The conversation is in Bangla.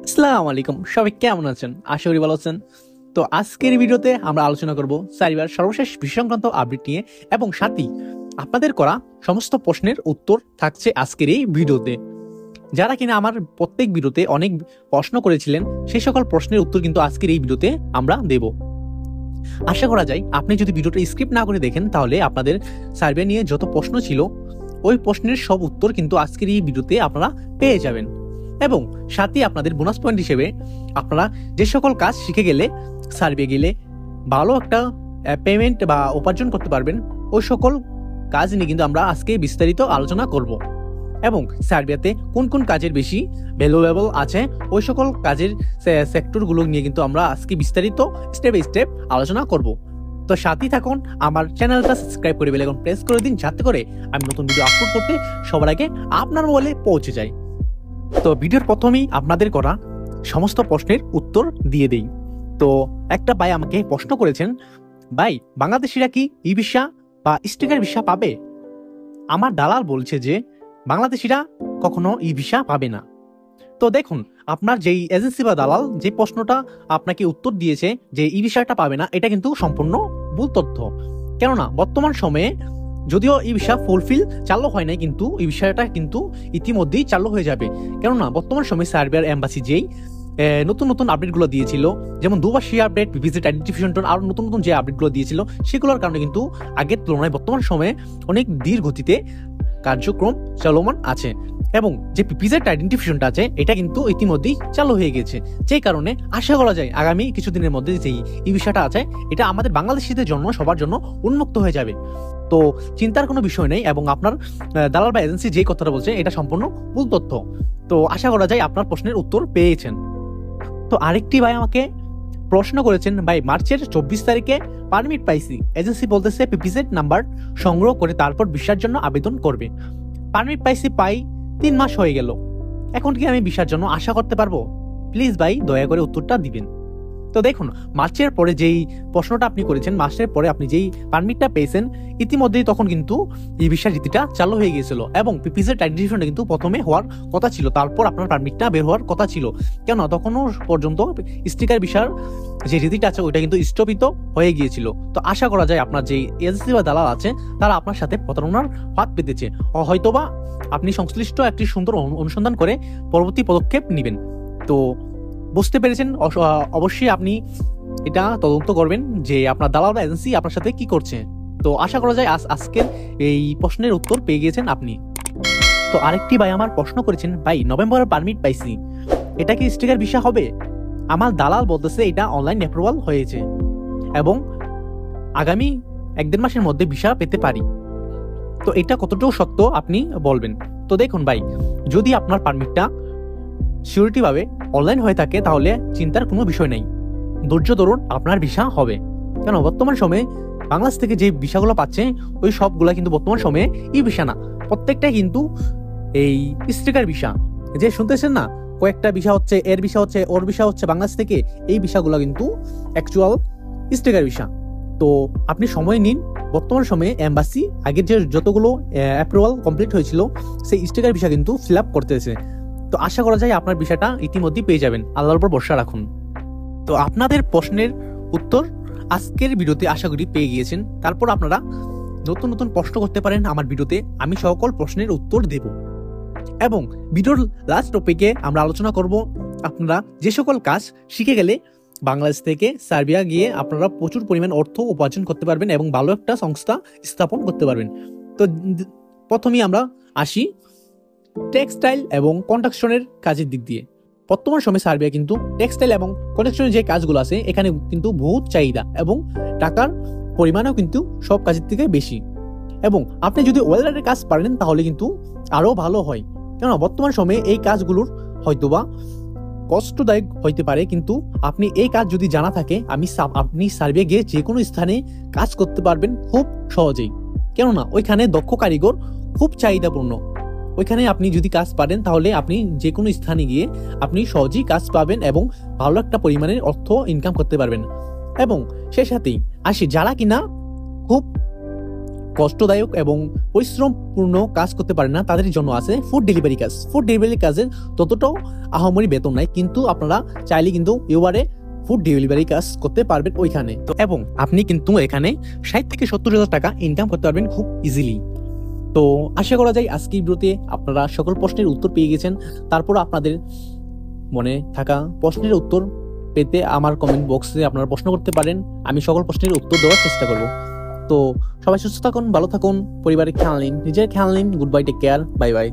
আসসালামু আলাইকুম, সবাই কেমন আছেন? আশা করি ভালো আছেন। তো আজকের ভিডিওতে আমরা আলোচনা করব সার্বিয়ার সর্বশেষ বিষয় সংক্রান্ত আপডেট নিয়ে এবং সাথেই আপনাদের করা সমস্ত প্রশ্নের উত্তর থাকছে আজকের এই ভিডিওতে। যারা কিনা আমার প্রত্যেক ভিডিওতে অনেক প্রশ্ন করেছিলেন সেই সকল প্রশ্নের উত্তর কিন্তু আজকের এই ভিডিওতে আমরা দেব। আশা করা যায় আপনি যদি ভিডিওটা স্কিপ না করে দেখেন তাহলে আপনাদের সার্বিয়া নিয়ে যত প্রশ্ন ছিল ওই প্রশ্নের সব উত্তর কিন্তু আজকের এই ভিডিওতে আপনারা পেয়ে যাবেন। এবং সাথে আপনাদের বোনাস পয়েন্ট হিসেবে আপনারা যে সকল কাজ শিখে গেলে সার্বিয়া গেলে ভালো একটা পেমেন্ট বা উপার্জন করতে পারবেন ওই সকল কাজ নিয়ে কিন্তু আমরা আজকে বিস্তারিত আলোচনা করব। এবং সার্বিয়াতে কোন কোন কাজের বেশি ভ্যালুয়েবল আছে ওই সকল কাজের সেক্টরগুলো নিয়ে কিন্তু আমরা আজকে বিস্তারিত স্টেপ বাই স্টেপ আলোচনা করব। তো সাথেই থাকুন, আমার চ্যানেলটা সাবস্ক্রাইব করে বেল আইকন প্রেস করে দিন যাতে করে আমি নতুন ভিডিও আপলোড করতে সবার আগে আপনার মোবাইলে পৌঁছে যায়। তো ভিডিওর প্রথমেই আপনাদের করা সমস্ত প্রশ্নের উত্তর দিয়ে দেই। তো একটা ভাই আমাকে প্রশ্ন করেছেন, ভাই বাংলাদেশিরা কি ই ভিসা বা স্টিকার ভিসা পাবে? আমার দালাল বলছে যে বাংলাদেশিরা কখনো ই ভিসা পাবে না। তো দেখুন, আপনার যেই এজেন্সি বা দালাল যে প্রশ্নটা আপনাকে উত্তর দিয়েছে যে ই ভিসাটা পাবে না, এটা কিন্তু সম্পূর্ণ ভুল তথ্য। কেননা বর্তমান সময়ে যদিও ই ভিসা ফুলফিল চালু হয় নাই, কিন্তু ই ভিসাটা কিন্তু ইতিমধ্যেই চালু হয়ে যাবে। কেননা বর্তমান সময়ে সার্বিয়ার এম্বাসি যেই নতুন নতুন আপডেটগুলো দিয়েছিল, যেমন দুবাসী আপডেট, ভিজিট আইডেন্টিফিকেশন, আরো নতুন নতুন যে আপডেটগুলো দিয়েছিল সেগুলোর কারণে কিন্তু আগের তুলনায় বর্তমান সময়ে অনেক ধীর গতিতে কার্যক্রম চলমান আছে। এবং যে ভিজিট আইডেন্টিফিকেশনটা আছে এটা কিন্তু ইতিমধ্যেই চালু হয়ে গেছে, যে কারণে আশা করা যায় আগামী কিছুদিনের মধ্যে যেই ই ভিসাটা আছে এটা আমাদের বাংলাদেশিদের জন্য সবার জন্য উন্মুক্ত হয়ে যাবে। তো চিন্তার কোনো বিষয় নেই। এবং আপনার দালাল বা এজেন্সি যেই কথাটা বলছে এটা সম্পূর্ণ ভুল তথ্য। তো আশা করা যায় আপনার প্রশ্নের উত্তর পেয়েছেন। তো আরেকটি ভাই আমাকে প্রশ্ন করেছেন, ভাই মার্চের 24 তারিখে পারমিট পাইছি, এজেন্সি বলতেছে পিপিজেড নাম্বার সংগ্রহ করে তারপর ভিসার জন্য আবেদন করবে। পারমিট পাইছি 3 মাস হয়ে গেল, এখন কি আমি ভিসার জন্য আশা করতে পারবো? প্লিজ ভাই দয়া করে উত্তরটা দিবেন। তো দেখুন, মার্চের পরে যেই প্রশ্নটা আপনি করেছেন, মাসের পরে আপনি যেই পারমিটটা পেয়েছেন ইতিমধ্যেই তখন কিন্তু এই ভিসা রীতিটা চালু হয়ে গিয়েছিল এবং পিপিজেড আইডেন্টিফিকেশনটা কিন্তু প্রথমে হওয়ার কথা ছিল, তারপর আপনার পারমিটটা বের হওয়ার কথা ছিল। কেন তখনও পর্যন্ত স্টিকার ভিসার যে রীতিটা আছে ওইটা কিন্তু স্থগিত হয়ে গিয়েছিল। তো আশা করা যায় আপনার যে এজেন্সি বা দালাল আছে তারা আপনার সাথে প্রতারণার ফাঁদ পেতেছে, হয়তোবা আপনি সংশ্লিষ্ট একটি সুন্দর অনুসন্ধান করে পরবর্তী পদক্ষেপ নেবেন। তো বুঝতে পেরেছেন, অবশ্যই আপনি এটা তদন্ত করবেন যে আপনার দালাল বা এজেন্সি আপনার সাথে কি করছে। তো আশা করা যায় আজকের এই প্রশ্নের উত্তর পেয়ে গিয়েছেন আপনি। তো আরেকটি ভাই আমার প্রশ্ন করেছেন, ভাই নভেম্বরের পারমিট পাইছি, এটা কি স্টিকার ভিসা হবে? আমার দালাল বলতেছে এটা অনলাইন অ্যাপ্রুভাল হয়েছে এবং আগামী 1-1.5 মাসের মধ্যে ভিসা পেতে পারি। তো এটা কতটুকু সত্য আপনি বলবেন। তো দেখুন ভাই, যদি আপনার পারমিটটা সিকিউরিটি ভাবে অনলাইন হয়ে থাকে তাহলে চিন্তার কোনো বিষয় নেই, ধৈর্য ধরুন, আপনার ভিসা হবে। কেন বর্তমান সময়ে বাংলাদেশ থেকে যে ভিসাগুলো পাচ্ছে ওই সবগুলা কিন্তু বর্তমান সময়ে ই ভিসা না, প্রত্যেকটাই কিন্তু এই স্টিকার ভিসা। যে শুনতেছেন না, কয়েকটা ভিসা হচ্ছে, এর ভিসা হচ্ছে, ওর ভিসা হচ্ছে বাংলাদেশ থেকে, এই ভিসাগুলো কিন্তু অ্যাকচুয়াল স্টিকার ভিসা। তো আপনি সময় নিন, বর্তমান সময়ে এম্বাসি আগের যে যতগুলো অ্যাপ্রুভাল কমপ্লিট হয়েছিল সেই স্টিকার ভিসা কিন্তু ফিল আপ করতেছে। তো আশা করা যায় আপনার বিষয়টা ইতিমধ্যেই পেয়ে যাবেন, আল্লাহর উপর ভরসা রাখুন। তো আপনাদের প্রশ্নের উত্তর আজকের ভিডিওতে আশা করি পেয়ে গিয়েছেন। তারপর আপনারা নতুন নতুন প্রশ্ন করতে পারেন আমার ভিডিওতে, আমি সকল প্রশ্নের উত্তর দেব। এবং ভিডিওর লাস্ট টপিকে আমরা আলোচনা করব আপনারা যে সকল কাজ শিখে গেলে বাংলাদেশ থেকে সার্বিয়া গিয়ে আপনারা প্রচুর পরিমাণ অর্থ উপার্জন করতে পারবেন এবং ভালো একটা সংস্থা স্থাপন করতে পারবেন। তো প্রথমেই আমরা আসি টেক্সটাইল এবং কনস্ট্রাকশনের কাজের দিক দিয়ে। বর্তমান সময়ে সার্বিয়া কিন্তু টেক্সটাইল এবং কনস্ট্রাকশনের যে কাজগুলো আছে এখানে কিন্তু বহুত চাহিদা এবং টাকার পরিমাণও কিন্তু সব কাজের থেকে বেশি। এবং আপনি যদি ওয়েল্ডারের কাজ পারেন তাহলে কিন্তু আরো ভালো হয়, কেননা বর্তমান সময়ে এই কাজগুলোর হয়তোবা কষ্টদায়ক হইতে পারে, কিন্তু আপনি এই কাজ যদি জানা থাকে আপনি সার্বিয়া গিয়ে যে কোনো স্থানে কাজ করতে পারবেন খুব সহজেই। কেননা ওইখানে দক্ষ কারিগর খুব চাহিদাপূর্ণ। ওইখানে আপনি যদি কাজ পারেন তাহলে আপনি যে কোনো স্থানে গিয়ে আপনি সহজেই কাজ পাবেন এবং ভালো একটা পরিমাণের অর্থ ইনকাম করতে পারবেন। এবং সেই সাথেই আসি যারা কিনা খুব কষ্টদায়ক এবং পরিশ্রমপূর্ণ কাজ করতে পারে না তাদের জন্য আছে ফুড ডেলিভারি কাজ। ফুড ডেলিভারি কাজের ততটাও আহামরি বেতন নাই, কিন্তু আপনারা চাইলে কিন্তু উবারে ফুড ডেলিভারি কাজ করতে পারবেন ওইখানে। তো এবং আপনি কিন্তু এখানে 60 থেকে 70,000 টাকা ইনকাম করতে পারবেন খুব ইজিলি। তো আশা করা যায় আজকের ভিডিওতে আপনারা সকল প্রশ্নের উত্তর পেয়ে গেছেন। তারপর আপনাদের মনে থাকা প্রশ্নের উত্তর পেতে আমার কমেন্ট বক্সে আপনারা প্রশ্ন করতে পারেন, আমি সকল প্রশ্নের উত্তর দেওয়ার চেষ্টা করব। তো সবাই সুস্থ থাকুন, ভালো থাকুন, পরিবারের খেয়াল নিন, নিজের খেয়াল নিন। Good bye, take care, bye by.